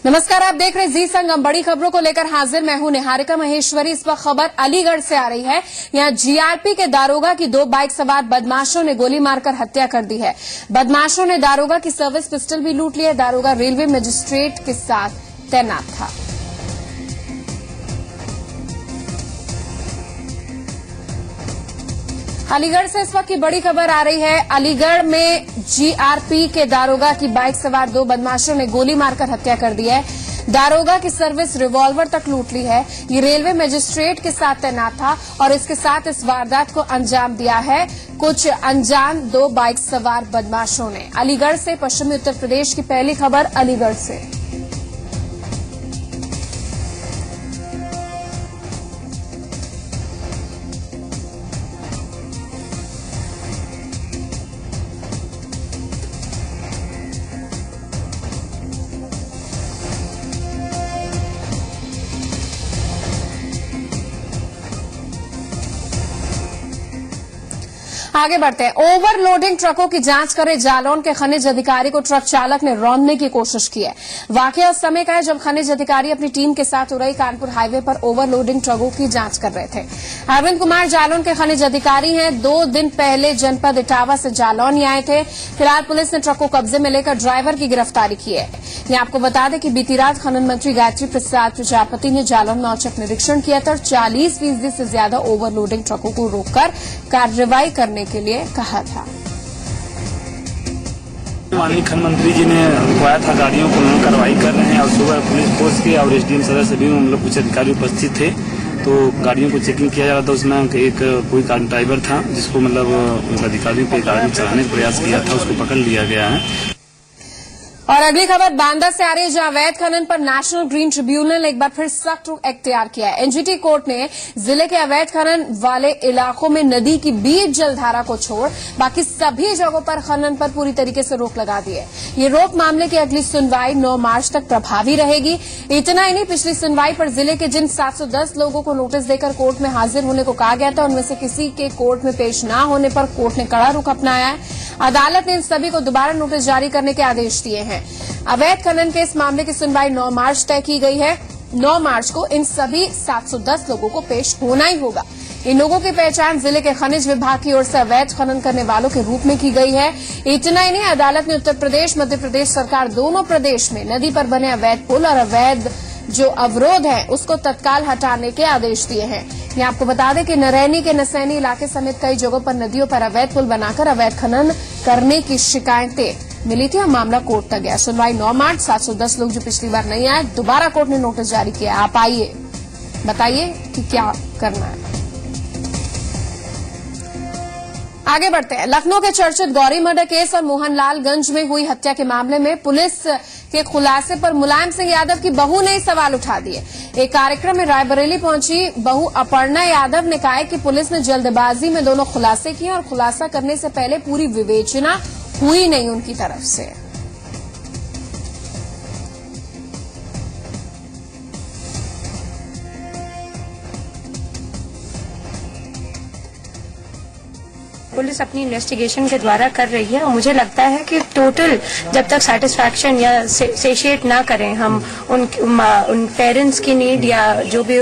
नमस्कार, आप देख रहे जी संगम। बड़ी खबरों को लेकर हाजिर मैं हूं निहारिका महेश्वरी। इस वक्त खबर अलीगढ़ से आ रही है। यहां जीआरपी के दारोगा की 2 बाइक सवार बदमाशों ने गोली मारकर हत्या कर दी है। बदमाशों ने दारोगा की सर्विस पिस्टल भी लूट ली है। दारोगा रेलवे मजिस्ट्रेट के साथ तैनात था। अलीगढ़ से इस वक्त की बड़ी खबर आ रही है। अलीगढ़ में जीआरपी के दारोगा की बाइक सवार 2 बदमाशों ने गोली मारकर हत्या कर दी है। दारोगा की सर्विस रिवॉल्वर तक लूट ली है। ये रेलवे मजिस्ट्रेट के साथ तैनात था और इसके साथ इस वारदात को अंजाम दिया है कुछ अनजान 2 बाइक सवार बदमाशों ने। अलीगढ़ से पश्चिमी उत्तर प्रदेश की पहली खबर अलीगढ़ से। आगे बढ़ते हैं। ओवरलोडिंग ट्रकों की जांच करे जालौन के खनिज अधिकारी को ट्रक चालक ने रौंदने की कोशिश की है। वाकया उस समय का है जब खनिज अधिकारी अपनी टीम के साथ उरई कानपुर हाईवे पर ओवरलोडिंग ट्रकों की जांच कर रहे थे। अरविंद कुमार जालौन के खनिज अधिकारी हैं। 2 दिन पहले जनपद इटावा से जालौन ही आए थे। फिलहाल पुलिस ने ट्रक को कब्जे में लेकर ड्राइवर की गिरफ्तारी की है। यहां आपको बता दें कि बीती रात खनन मंत्री गायत्री प्रसाद प्रजापति ने जालौन में औचक निरीक्षण किया था। 40% से ज्यादा ओवरलोडिंग ट्रकों को रोककर कार्रवाई करने के लिए कहा था। माननीय खनन मंत्री जी ने रुकवाया था गाड़ियों को, कार्रवाई कर रहे हैं और सुबह पुलिस फोर्स के और एसडीएम सदस्य भी हम लोग कुछ अधिकारी उपस्थित थे तो गाड़ियों को चेकिंग किया जा रहा था। उसमें एक कोई ड्राइवर था जिसको मतलब अधिकारियों पे गाड़ी चलाने का प्रयास किया था, उसको पकड़ लिया गया है। और अगली खबर बांदा से आ रही है जहां अवैध खनन पर नेशनल ग्रीन ट्रिब्यूनल ने एक बार फिर सख्त रुख अख्तियार किया है। एनजीटी कोर्ट ने जिले के अवैध खनन वाले इलाकों में नदी की बीच जलधारा को छोड़ बाकी सभी जगहों पर खनन पर पूरी तरीके से रोक लगा दी है। ये रोक मामले की अगली सुनवाई 9 मार्च तक प्रभावी रहेगी। इतना ही नहीं, पिछली सुनवाई पर जिले के जिन 710 लोगों को नोटिस देकर कोर्ट में हाजिर होने को कहा गया था उनमें से किसी के कोर्ट में पेश न होने पर कोर्ट ने कड़ा रुख अपनाया है। अदालत ने इन सभी को दोबारा नोटिस जारी करने के आदेश दिए हैं। अवैध खनन के इस मामले की सुनवाई 9 मार्च तय की गई है। 9 मार्च को इन सभी 710 लोगों को पेश होना ही होगा। इन लोगों की पहचान जिले के खनिज विभाग की ओर से अवैध खनन करने वालों के रूप में की गई है। इतना ही नहीं, अदालत ने उत्तर प्रदेश मध्य प्रदेश सरकार दोनों प्रदेश में नदी पर बने अवैध पुल और अवैध जो अवरोध है उसको तत्काल हटाने के आदेश दिए हैं। यहां आपको बता दें कि नरैनी के नसैनी इलाके समेत कई जगहों पर नदियों पर अवैध पुल बनाकर अवैध खनन करने की शिकायतें मिली थी और मामला कोर्ट तक गया। सुनवाई 9 मार्च। 710 लोग जो पिछली बार नहीं आए, दोबारा कोर्ट ने नोटिस जारी किया। आप आइए, बताइए कि क्या करना है। आगे बढ़ते हैं। लखनऊ के चर्चित गौरी मर्डर केस और मोहनलालगंज में हुई हत्या के मामले में पुलिस के खुलासे पर मुलायम सिंह यादव की बहू ने सवाल उठा दिए। एक कार्यक्रम में रायबरेली पहुंची बहू अपर्णा यादव ने कहा कि पुलिस ने जल्दबाजी में दोनों खुलासे किए और खुलासा करने से पहले पूरी विवेचना हुई नहीं उनकी तरफ से। पुलिस अपनी इन्वेस्टिगेशन के द्वारा कर रही है और मुझे लगता है कि टोटल जब तक सेटिस्फैक्शन या सेशिएट ना करें हम उन पेरेंट्स की नीड या जो भी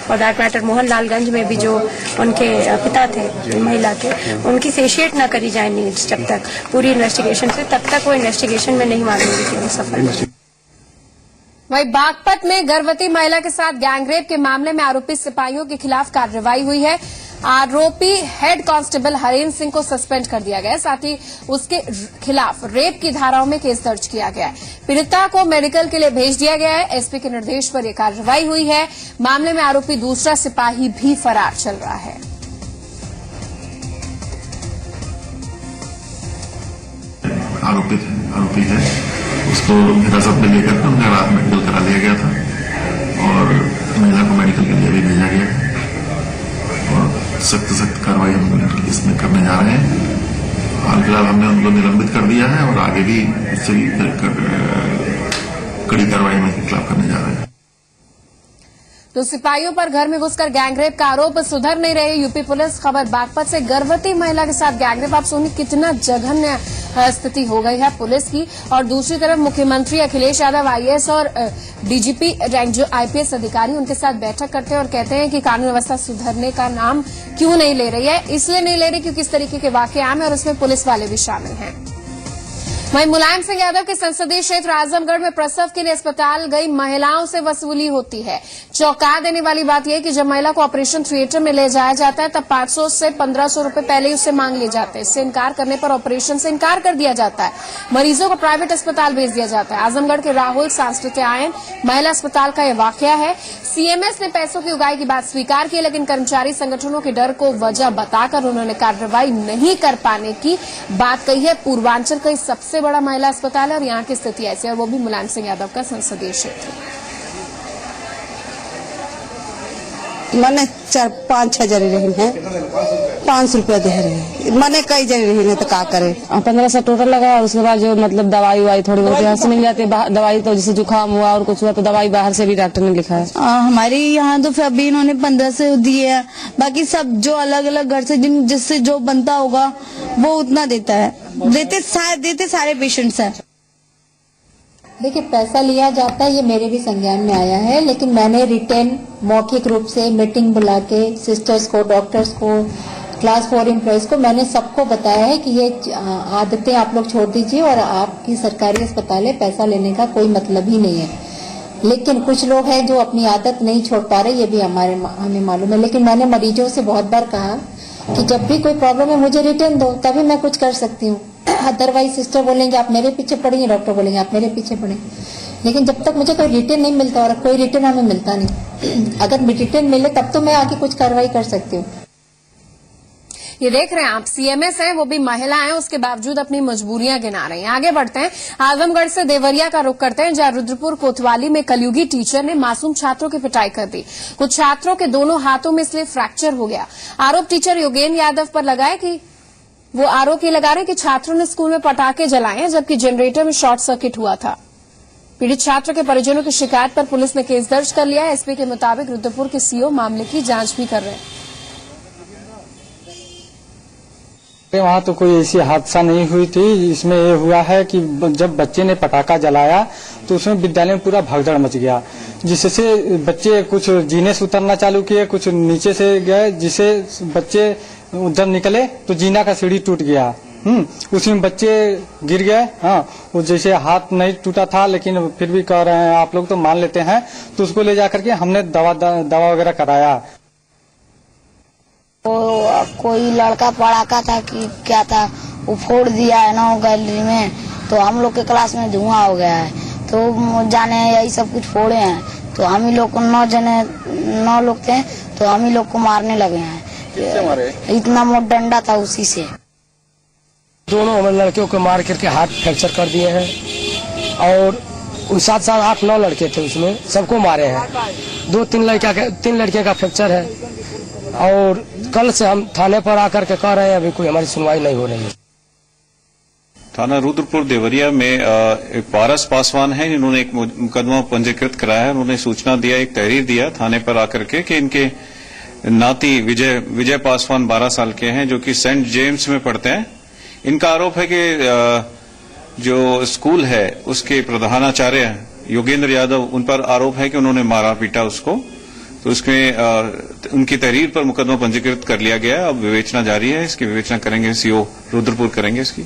फॉर दैट मैटर मोहनलालगंज में भी जो उनके पिता थे महिला के उनकी सेशिएट ना करी जाए नीड्स जब तक पूरी इन्वेस्टिगेशन से, तब तक वो इन्वेस्टिगेशन में नहीं मानेंगे कि वो सफल। वहीं बागपत में गर्भवती महिला के साथ गैंगरेप के मामले में आरोपी सिपाहियों के खिलाफ कार्रवाई हुई है। आरोपी हेड कांस्टेबल हरेंद्र सिंह को सस्पेंड कर दिया गया है। साथ ही उसके खिलाफ रेप की धाराओं में केस दर्ज किया गया है। पीड़िता को मेडिकल के लिए भेज दिया गया है। एसपी के निर्देश पर यह कार्रवाई हुई है। मामले में आरोपी दूसरा सिपाही भी फरार चल रहा है। आरोपी है, उसको हिरासत में लेकर के उनका रात मेडिकल करा लिया गया था और महिला को मेडिकल के लिए भी भेजा गया है और सख्त कार्रवाई हम इसमें करने जा रहे हैं। हाल फिलहाल हमने उनको निलंबित कर दिया है और आगे भी इससे कड़ी कार्रवाई में खिलाफ करने जा रहे हैं। तो सिपाहियों पर घर में घुसकर गैंगरेप का आरोप, सुधर नहीं रही यूपी पुलिस। खबर बागपत से, गर्भवती महिला के साथ गैंगरेप। आप सुनिए कितना जघन्य स्थिति हो गई है पुलिस की। और दूसरी तरफ मुख्यमंत्री अखिलेश यादव आईएएस और डीजीपी रैंक जो आईपीएस अधिकारी उनके साथ बैठक करते हैं और कहते हैं कि कानून व्यवस्था सुधरने का नाम क्यों नहीं ले रही है। इसलिए नहीं ले रही क्योंकि इस तरीके के वाकये आम है और उसमें पुलिस वाले भी शामिल हैं। वहीं मुलायम सिंह यादव के संसदीय क्षेत्र आजमगढ़ में प्रसव के लिए अस्पताल गई महिलाओं से वसूली होती है। चौंका देने वाली बात यह है कि जब महिला को ऑपरेशन थिएटर में ले जाया जाता है तब 500 से 1500 रुपए पहले ही उससे मांग लिए जाते हैं। इससे इनकार करने पर ऑपरेशन से इनकार कर दिया जाता है। मरीजों को प्राइवेट अस्पताल भेज दिया जाता है। आजमगढ़ के राहुल सांस्कृतिक आयन महिला अस्पताल का यह वाकया है। सीएमएस ने पैसों की उगाही की बात स्वीकार की, लेकिन कर्मचारी संगठनों के डर को वजह बताकर उन्होंने कार्रवाई नहीं कर पाने की बात कही है। पूर्वांचल का सबसे बड़ा महिला अस्पताल है और यहाँ की स्थिति ऐसी है, और वो भी मुलायम सिंह यादव का संसदीय क्षेत्र। मैंने 4-5 हजार रही है, 500 रुपया दे रही है। मैंने कई जगह रही है तो क्या करे। 1500 टोटल लगा और उसके बाद जो मतलब दवाई वाई थोड़ी बहुत यहाँ से मिल जाती है। दवाई तो जैसे जुकाम हुआ और कुछ हुआ तो दवाई बाहर से भी डॉक्टर ने लिखा है। हमारे यहाँ तो अभी इन्होंने 1500 दिए है, बाकी सब जो अलग अलग घर से जिससे जो बनता होगा वो उतना देता है। देते सारे पेशेंट्स हैं। देखिए, पैसा लिया जाता है ये मेरे भी संज्ञान में आया है, लेकिन मैंने रिटेन मौखिक रूप से मीटिंग बुला के सिस्टर्स को, डॉक्टर्स को, क्लास 4 एम्प्लॉयज को मैंने सबको बताया है कि ये आदतें आप लोग छोड़ दीजिए और आपकी सरकारी अस्पताल है, पैसा लेने का कोई मतलब ही नहीं है। लेकिन कुछ लोग हैं जो अपनी आदत नहीं छोड़ पा रहे, ये भी हमें मालूम है। लेकिन मैंने मरीजों से बहुत बार कहा कि जब भी कोई प्रॉब्लम है मुझे रिटर्न दो, तभी मैं कुछ कर सकती हूँ। अदरवाइज सिस्टर बोलेंगे आप मेरे पीछे पड़ेंगे, डॉक्टर बोलेंगे आप मेरे पीछे पड़े। लेकिन जब तक मुझे कोई रिटर्न नहीं मिलता, और कोई रिटर्न हमें मिलता नहीं, अगर रिटर्न मिले तब तो मैं आगे कुछ कार्रवाई कर सकती हूँ। ये देख रहे हैं आप, सीएमएस हैं, वो भी महिला हैं, उसके बावजूद अपनी मजबूरियां गिना रही हैं। आगे बढ़ते हैं, आजमगढ़ से देवरिया का रुख करते हैं, जहां रुद्रपुर कोतवाली में कलयुगी टीचर ने मासूम छात्रों की पिटाई कर दी। कुछ छात्रों के दोनों हाथों में इसलिए फ्रैक्चर हो गया। आरोप टीचर योगेंद्र यादव पर लगाए कि वो आरोप ये लगा रहे कि छात्रों ने स्कूल में पटाखे जलाए हैं, जबकि जनरेटर में शॉर्ट सर्किट हुआ था। पीड़ित छात्र के परिजनों की शिकायत पर पुलिस ने केस दर्ज कर लिया है। एसपी के मुताबिक रुद्रपुर के सीओ मामले की जांच भी कर रहे हैं। वहाँ तो कोई ऐसी हादसा नहीं हुई थी। इसमें ये हुआ है कि जब बच्चे ने पटाखा जलाया तो उसमें विद्यालय में पूरा भगदड़ मच गया, जिससे बच्चे कुछ जीने से उतरना चालू किए, कुछ नीचे से गए, जिससे बच्चे जब निकले तो जीना का सीढ़ी टूट गया। उसमें बच्चे गिर गए। हाँ, वो जैसे हाथ नहीं टूटा था, लेकिन फिर भी कह रहे हैं आप लोग तो मान लेते हैं, तो उसको ले जाकर के हमने दवा वगैरह कराया। कोई लड़का पड़ाका था कि क्या था, वो फोड़ दिया है ना गैलरी में, तो हम लोग के क्लास में धुआं हो गया है। तो जाने यही सब कुछ फोड़े हैं, तो हम ही लोग को 9 लोग थे, तो हम ही लोग को मारने लगे हैं। इतना मोटा डंडा था उसी से। दोनों हमारे लड़कियों को मार करके हाथ फ्रैक्चर कर दिए हैं, और 7-7, 8-9 लड़के थे, उसमें सबको मारे हैं। 2-3 लड़के का फ्रैक्चर है, और कल से हम थाने पर आकर के कह रहे हैं, अभी कोई हमारी सुनवाई नहीं हो रही है। थाना रुद्रपुर देवरिया में एक पारस पासवान है, इन्होंने एक मुकदमा पंजीकृत कराया है। उन्होंने सूचना दिया, एक तहरीर दिया थाने पर आकर के कि इनके नाती विजय पासवान 12 साल के हैं, जो कि सेंट जेम्स में पढ़ते हैं। इनका आरोप है कि जो स्कूल है उसके प्रधानाचार्य योगेंद्र यादव, उन पर आरोप है कि उन्होंने मारा पीटा उसको। तो उसमें उनकी तहरीर पर मुकदमा पंजीकृत कर लिया गया है। अब विवेचना जारी है, इसकी विवेचना करेंगे सीओ रुद्रपुर करेंगे इसकी।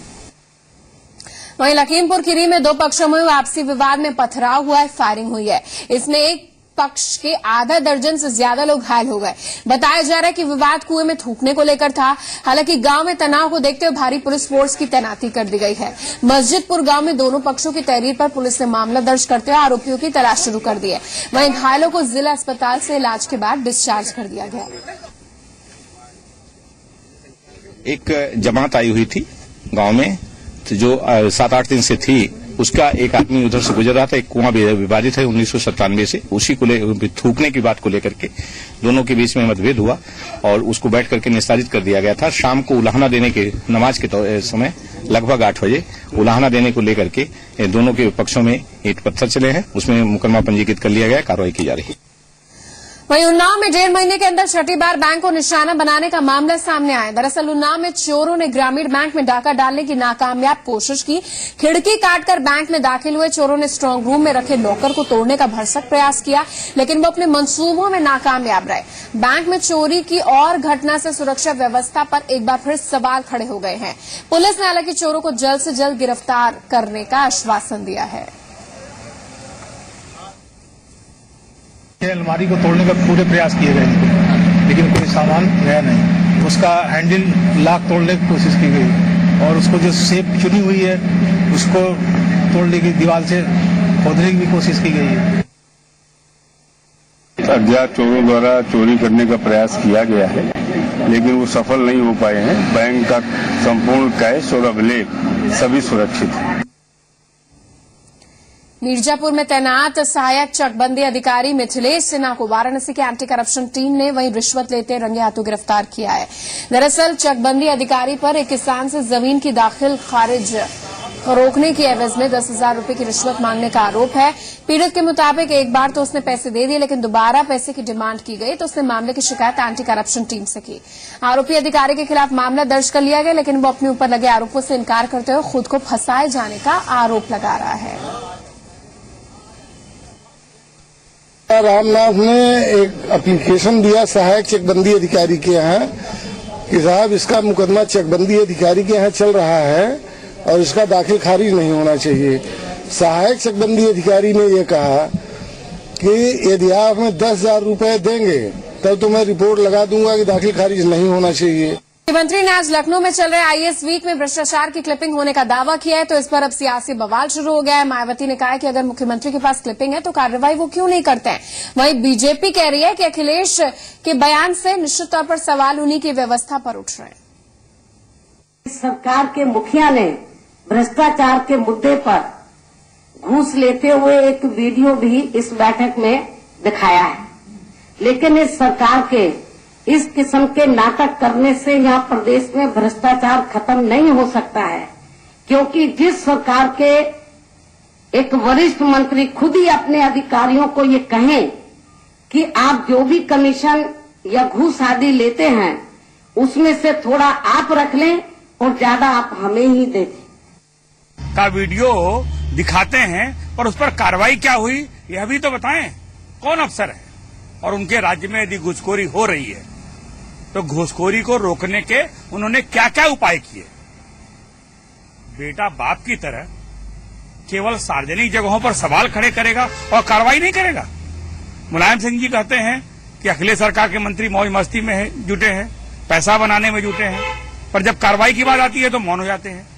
वहीं लखीमपुर खीरी में 2 पक्षों में आपसी विवाद में पथराव हुआ है, फायरिंग हुई है। इसमें एक पक्ष के आधा दर्जन से ज्यादा लोग घायल हो गए। बताया जा रहा है कि विवाद कुएं में थूकने को लेकर था। हालांकि गांव में तनाव को देखते हुए भारी पुलिस फोर्स की तैनाती कर दी गई है। मस्जिदपुर गांव में दोनों पक्षों की तहरीर पर पुलिस ने मामला दर्ज करते हुए आरोपियों की तलाश शुरू कर दी है। वहीं घायलों को जिला अस्पताल से इलाज के बाद डिस्चार्ज कर दिया गया। एक जमात आई हुई थी गांव में, तो जो 7-8 दिन से थी, उसका एक आदमी उधर से गुजर रहा था। एक कुआं विवादित है 1997 से, उसी को थूकने की बात को लेकर के दोनों के बीच में मतभेद हुआ और उसको बैठ करके निस्तारित कर दिया गया था। शाम को उलाहना देने के नमाज के समय लगभग 8 बजे उलाहना देने को लेकर के दोनों के पक्षों में ईंट पत्थर चले हैं। उसमें मुकदमा पंजीकृत कर लिया गया, कार्रवाई की जा रही है। वहीं उन्नाव में 1.5 महीने के अंदर छठी बार बैंक को निशाना बनाने का मामला सामने आया। दरअसल उन्नाव में चोरों ने ग्रामीण बैंक में डाका डालने की नाकामयाब कोशिश की। खिड़की काटकर बैंक में दाखिल हुए चोरों ने स्ट्रांग रूम में रखे लॉकर को तोड़ने का भरसक प्रयास किया, लेकिन वो अपने मंसूबों में नाकामयाब रहे। बैंक में चोरी की और घटना से सुरक्षा व्यवस्था पर एक बार फिर सवाल खड़े हो गए हैं। पुलिस ने हालांकि चोरों को जल्द से जल्द गिरफ्तार करने का आश्वासन दिया है। अलमारी को तोड़ने का पूरे प्रयास किए गए, लेकिन कोई सामान गया नहीं। उसका हैंडल लॉक तोड़ने की कोशिश की गई और उसको जो शेप चुनी हुई है उसको तोड़ने की दीवार से खोदने की भी कोशिश की गई है। अज्ञात चोरों द्वारा चोरी करने का प्रयास किया गया है, लेकिन वो सफल नहीं हो पाए हैं। बैंक का संपूर्ण कैश और अभिलेख सभी सुरक्षित है। मिर्जापुर में तैनात सहायक चकबंदी अधिकारी मिथिलेश सिन्हा को वाराणसी की एंटी करप्शन टीम ने वहीं रिश्वत लेते रंगे हाथों गिरफ्तार किया है। दरअसल चकबंदी अधिकारी पर एक किसान से जमीन की दाखिल खारिज रोकने की एवज में 10,000 रुपए की रिश्वत मांगने का आरोप है। पीड़ित के मुताबिक एक बार तो उसने पैसे दे दिए, लेकिन दोबारा पैसे की डिमांड की गई तो उसने मामले की शिकायत एंटी करप्शन टीम से की। आरोपी अधिकारी के खिलाफ मामला दर्ज कर लिया गया, लेकिन वो अपने ऊपर लगे आरोपों से इनकार करते हुए खुद को फंसाए जाने का आरोप लगा रहा है। रामनाथ ने एक एप्लीकेशन दिया सहायक चकबंदी अधिकारी के यहाँ कि साहब इसका मुकदमा चकबंदी अधिकारी के यहाँ चल रहा है और इसका दाखिल खारिज नहीं होना चाहिए। सहायक चकबंदी अधिकारी ने ये कहा कि यदि आप हमें 10,000 रुपए देंगे तब तो मैं रिपोर्ट लगा दूंगा कि दाखिल खारिज नहीं होना चाहिए। मुख्यमंत्री ने आज लखनऊ में चल रहे आईएएस वीक में भ्रष्टाचार की क्लिपिंग होने का दावा किया है, तो इस पर अब सियासी बवाल शुरू हो गया है। मायावती ने कहा है कि अगर मुख्यमंत्री के पास क्लिपिंग है तो कार्रवाई वो क्यों नहीं करते हैं। वहीं बीजेपी कह रही है कि अखिलेश के बयान से निश्चित तौर पर सवाल उन्हीं की व्यवस्था पर उठ रहे हैं। सरकार के मुखिया ने भ्रष्टाचार के मुद्दे पर घूस लेते हुए एक वीडियो भी इस बैठक में दिखाया है, लेकिन इस सरकार के इस किस्म के नाटक करने से यहाँ प्रदेश में भ्रष्टाचार खत्म नहीं हो सकता है, क्योंकि जिस सरकार के एक वरिष्ठ मंत्री खुद ही अपने अधिकारियों को ये कहें कि आप जो भी कमीशन या घूस आदि लेते हैं उसमें से थोड़ा आप रख लें और ज्यादा आप हमें ही दे दें। का वीडियो दिखाते हैं पर उस पर कार्रवाई क्या हुई यह भी तो बताएं। कौन अफसर है और उनके राज्य में यदि घूसखोरी हो रही है तो घूसखोरी को रोकने के उन्होंने क्या क्या उपाय किए। बेटा बाप की तरह केवल सार्वजनिक जगहों पर सवाल खड़े करेगा और कार्रवाई नहीं करेगा। मुलायम सिंह जी कहते हैं कि अखिलेश सरकार के मंत्री मौज मस्ती में जुटे हैं, पैसा बनाने में जुटे हैं, पर जब कार्रवाई की बात आती है तो मौन हो जाते हैं।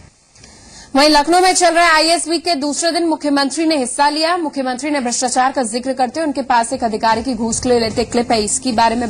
वहीं लखनऊ में चल रहे आईएएस वीक के दूसरे दिन मुख्यमंत्री ने हिस्सा लिया। मुख्यमंत्री ने भ्रष्टाचार का जिक्र करते हुए उनके पास एक अधिकारी की घूस लेते क्लिप है, इसकी बारे में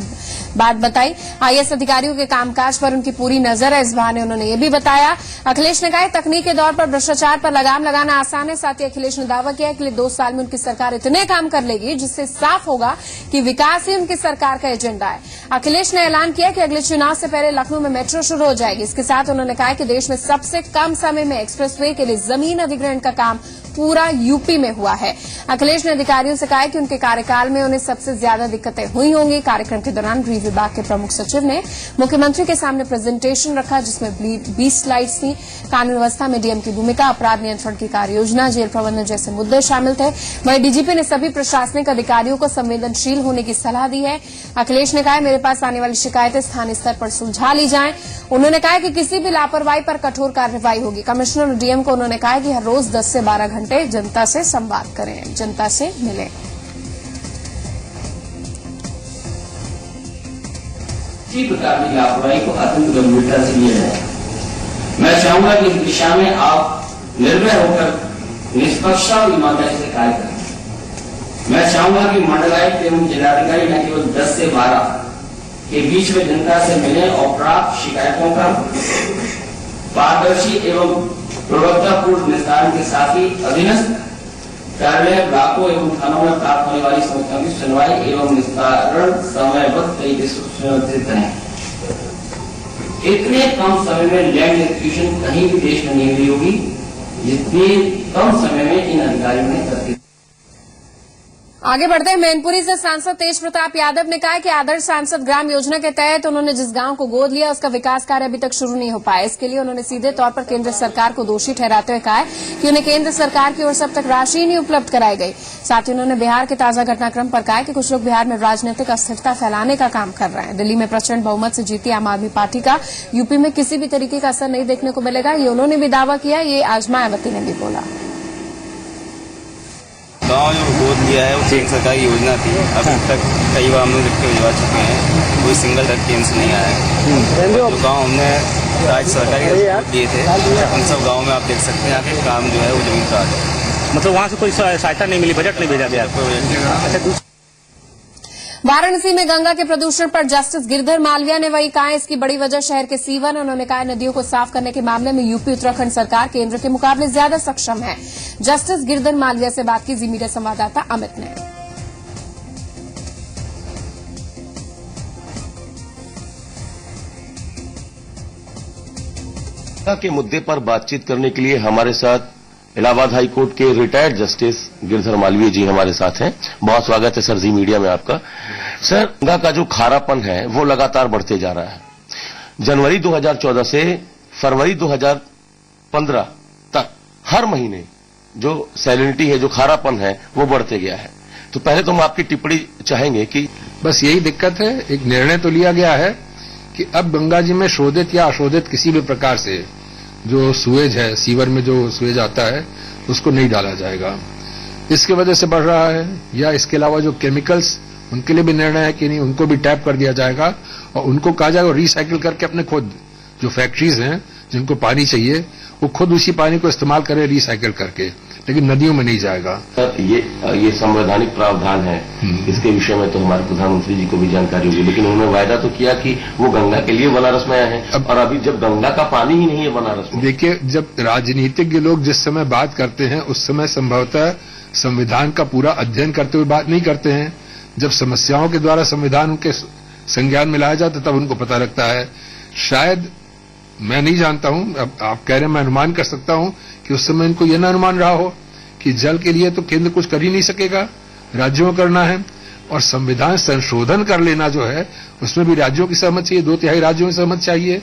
बात बताई। आईएएस अधिकारियों के कामकाज पर उनकी पूरी नजर है, इस बहाने उन्होंने ये भी बताया। अखिलेश ने कहा तकनीक के दौर पर भ्रष्टाचार पर लगाम लगाना आसान है। साथ ही अखिलेश ने दावा किया कि 2 साल में उनकी सरकार इतने काम कर लेगी जिससे साफ होगा कि विकास ही उनकी सरकार का एजेंडा है। अखिलेश ने ऐलान किया कि अगले चुनाव से पहले लखनऊ में मेट्रो शुरू हो जाएगी। इसके साथ उन्होंने कहा कि देश में सबसे कम समय में एक्सप्रेसवे के लिए जमीन अधिग्रहण का काम पूरा यूपी में हुआ है। अखिलेश ने अधिकारियों से कहा कि उनके कार्यकाल में उन्हें सबसे ज्यादा दिक्कतें हुई होंगी। कार्यक्रम के दौरान गृह विभाग के प्रमुख सचिव ने मुख्यमंत्री के सामने प्रेजेंटेशन रखा, जिसमें 20 स्लाइड्स थी। कानून व्यवस्था में डीएम की भूमिका, अपराध नियंत्रण की कार्य योजना, जेल प्रबंधन जैसे मुद्दे शामिल थे। वहीं डीजीपी ने सभी प्रशासनिक अधिकारियों को संवेदनशील होने की सलाह दी है। अखिलेश ने कहा मेरे पास आने वाली शिकायतें स्थानीय स्तर पर सुलझा ली जाएं। उन्होंने कहा कि किसी भी लापरवाही पर कठोर कार्रवाई होगी। कमिश्नर और डीएम को उन्होंने कहा कि हर रोज 10 से 12 घंटे जनता से संवाद करें, जनता से मिलें। किसी प्रकार की लापरवाही को अत्यंत गंभीरता से लिया जाए। मैं चाहूंगा कि इस दिशा में आप निर्भय होकर निष्पक्षता और ईमानदारी से कार्य करें। मैं चाहूंगा कि मंडलायुक्त एवं जिलाधिकारी न केवल 10 से 12 के बीच में जनता से मिले और प्राप्त शिकायतों का पारदर्शी एवं प्रवक्तापूर्ण निस्तारण के साथ ही अधीनस्थ कार्यालय, ब्लॉकों एवं थानों में प्राप्त होने वाली समस्याओं की सुनवाई एवं निस्तारण समयबद्ध तरीके से सुनिश्चित करें। इतने कम समय में लैंड एक्विजिशन कहीं भी देश में नहीं हुई होगी जितनी कम समय में इन अधिकारियों ने करती। आगे बढ़ते हैं। मैनपुरी से सांसद तेज प्रताप यादव ने कहा कि आदर्श सांसद ग्राम योजना के तहत उन्होंने जिस गांव को गोद लिया उसका विकास कार्य अभी तक शुरू नहीं हो पाया। इसके लिए उन्होंने सीधे तौर पर केंद्र सरकार को दोषी ठहराते हुए कहा है कि उन्हें केंद्र सरकार की ओर से अब तक राशि ही नहीं उपलब्ध कराई गई। साथ ही उन्होंने बिहार के ताजा घटनाक्रम पर कहा कि कुछ लोग बिहार में राजनीतिक अस्थिरता फैलाने का काम कर रहे हैं। दिल्ली में प्रचंड बहुमत से जीती आम आदमी पार्टी का यूपी में किसी भी तरीके का असर नहीं देखने को मिलेगा, ये उन्होंने भी दावा किया। ये आज मायावती ने भी बोला। गाँव जो गोद लिया है वो केंद्र सरकार की योजना थी। अभी तक कई बार हम लोग लिख के भिजवा चुके हैं, कोई सिंगल तक केंद्र नहीं आया है। जो गाँव हमने राज्य सरकार के दिए थे उन सब गाँव में आप देख सकते हैं यहाँ के काम जो है वो जमीन का है। मतलब वहाँ से कोई सहायता नहीं मिली, बजट नहीं भेजा गया। वाराणसी में गंगा के प्रदूषण पर जस्टिस गिरधर मालविया ने वही कहा, इसकी बड़ी वजह शहर के सीवन। उन्होंने कहा नदियों को साफ करने के मामले में यूपी उत्तराखंड सरकार केंद्र के मुकाबले ज्यादा सक्षम है। जस्टिस गिरधर मालविया से बात की जी मीडिया संवाददाता अमित ने। गंगा के मुद्दे पर बातचीत करने के लिए हमारे साथ इलाहाबाद हाई कोर्ट के रिटायर्ड जस्टिस गिरधर मालवीय जी हमारे साथ हैं। बहुत स्वागत है सर जी मीडिया में आपका। सर, गंगा का जो खारापन है वो लगातार बढ़ते जा रहा है। जनवरी 2014 से फरवरी 2015 तक हर महीने जो सैलिनिटी है, जो खारापन है, वो बढ़ते गया है। तो पहले तो हम आपकी टिप्पणी चाहेंगे कि बस यही दिक्कत है। एक निर्णय तो लिया गया है कि अब गंगा जी में शोधित या अशोधित किसी भी प्रकार से जो सुएज है, सीवर में जो सुएज आता है, उसको नहीं डाला जाएगा। इसकी वजह से बढ़ रहा है। या इसके अलावा जो केमिकल्स, उनके लिए भी निर्णय है कि नहीं, उनको भी टैप कर दिया जाएगा और उनको कहा जाएगा रिसाइकिल करके अपने खुद जो फैक्ट्रीज हैं जिनको पानी चाहिए वो खुद उसी पानी को इस्तेमाल करें रिसाइकिल करके, लेकिन नदियों में नहीं जाएगा। सर, ये संवैधानिक प्रावधान है, इसके विषय में तो हमारे प्रधानमंत्री जी को भी जानकारी होगी, लेकिन उन्होंने वायदा तो किया कि वो गंगा के लिए बनारस में आए हैं और अभी जब गंगा का पानी ही नहीं है बनारस में। देखिए, जब राजनीतिज्ञ लोग जिस समय बात करते हैं उस समय संभवतः संविधान का पूरा अध्ययन करते हुए बात नहीं करते हैं। जब समस्याओं के द्वारा संविधान उनके संज्ञान में लाया जाता तब उनको पता लगता है। शायद, मैं नहीं जानता हूं, अब आप कह रहे हैं, मैं अनुमान कर सकता हूं कि उस समय इनको यह न अनुमान रहा हो कि जल के लिए तो केंद्र कुछ कर ही नहीं सकेगा, राज्यों को करना है। और संविधान संशोधन कर लेना जो है उसमें भी राज्यों की सहमति चाहिए, 2/3 राज्यों की सहमति चाहिए।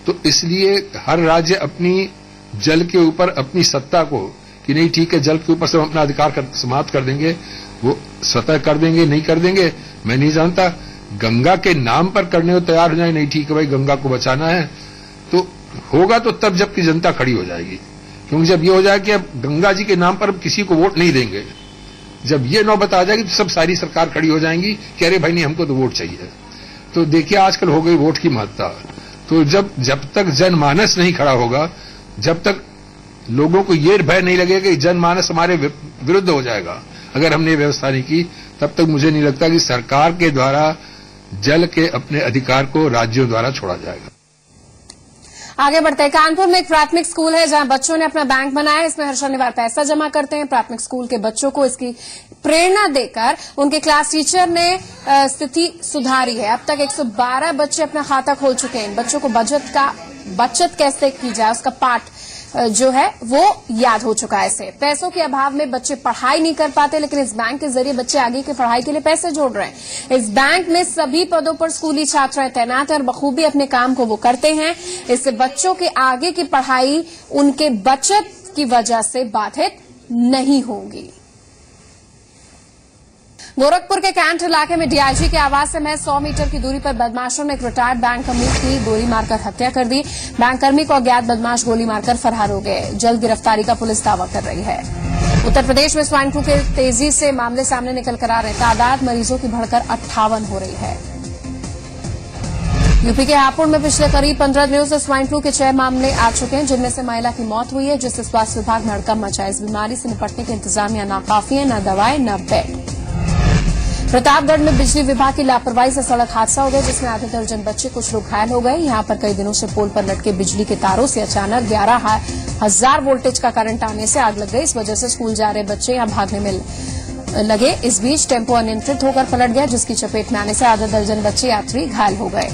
तो इसलिए हर राज्य अपनी जल के ऊपर अपनी सत्ता को कि नहीं ठीक है, जल के ऊपर से हम अपना अधिकार समाप्त कर देंगे, वो स्वतः कर देंगे, नहीं कर देंगे मैं नहीं जानता। गंगा के नाम पर करने को तैयार हो जाए, नहीं ठीक है भाई गंगा को बचाना है, तो होगा तो तब जबकि जनता खड़ी हो जाएगी। क्योंकि जब ये हो जाए कि अब गंगा जी के नाम पर किसी को वोट नहीं देंगे, जब ये नौबत आ जाएगी तो सब सारी सरकार खड़ी हो जाएंगी कि अरे भाई नहीं, हमको तो वोट चाहिए। तो देखिए आजकल हो गई वोट की महत्ता। तो जब तक जनमानस नहीं खड़ा होगा, जब तक लोगों को ये भय नहीं लगेगा कि जनमानस हमारे विरुद्ध हो जाएगा अगर हमने व्यवस्था नहीं की, तब तक मुझे नहीं लगता कि सरकार के द्वारा जल के अपने अधिकार को राज्यों द्वारा छोड़ा जाएगा। आगे बढ़ते हैं। कानपुर में एक प्राथमिक स्कूल है जहां बच्चों ने अपना बैंक बनाया है। इसमें हर शनिवार पैसा जमा करते हैं। प्राथमिक स्कूल के बच्चों को इसकी प्रेरणा देकर उनके क्लास टीचर ने स्थिति सुधारी है। अब तक 112 बच्चे अपना खाता खोल चुके हैं। बच्चों को बचत कैसे की जाए उसका पाठ जो है वो याद हो चुका है। इससे पैसों के अभाव में बच्चे पढ़ाई नहीं कर पाते, लेकिन इस बैंक के जरिए बच्चे आगे की पढ़ाई के लिए पैसे जोड़ रहे हैं। इस बैंक में सभी पदों पर स्कूली छात्राएं तैनात हैं और बखूबी अपने काम को वो करते हैं। इससे बच्चों के आगे की पढ़ाई उनके बचत की वजह से बाधित नहीं होगी। गोरखपुर के कैंट इलाके में डीआईजी के आवास से महज 100 मीटर की दूरी पर बदमाशों ने एक रिटायर्ड बैंक कर्मी की गोली मारकर हत्या कर दी। बैंक कर्मी को अज्ञात बदमाश गोली मारकर फरार हो गए। जल्द गिरफ्तारी का पुलिस दावा कर रही है। उत्तर प्रदेश में स्वाइन फ्लू के तेजी से मामले सामने निकल कर आ रहे हैं। तादाद मरीजों की बढ़कर 58 हो रही है। यूपी के हापुड़ में पिछले करीब 15 दिनों से स्वाइन फ्लू के 6 मामले आ चुके हैं, जिनमें से महिला की मौत हुई है, जिससे स्वास्थ्य विभाग ने हड़कंप मचाया। इस बीमारी से निपटने के इंतजामिया नाकाफी है, न दवाएं न बेड। प्रतापगढ़ में बिजली विभाग की लापरवाही से सड़क हादसा हो गया, जिसमें आधे दर्जन बच्चे, कुछ लोग घायल हो गए। यहां पर कई दिनों से पोल पर लटके बिजली के तारों से अचानक 11,000 वोल्टेज का करंट आने से आग लग गई। इस वजह से स्कूल जा रहे बच्चे यहां भागने में लगे। इस बीच टेम्पो अनियंत्रित होकर पलट गया, जिसकी चपेट में आने से आधा दर्जन बच्चे यात्री घायल हो गए।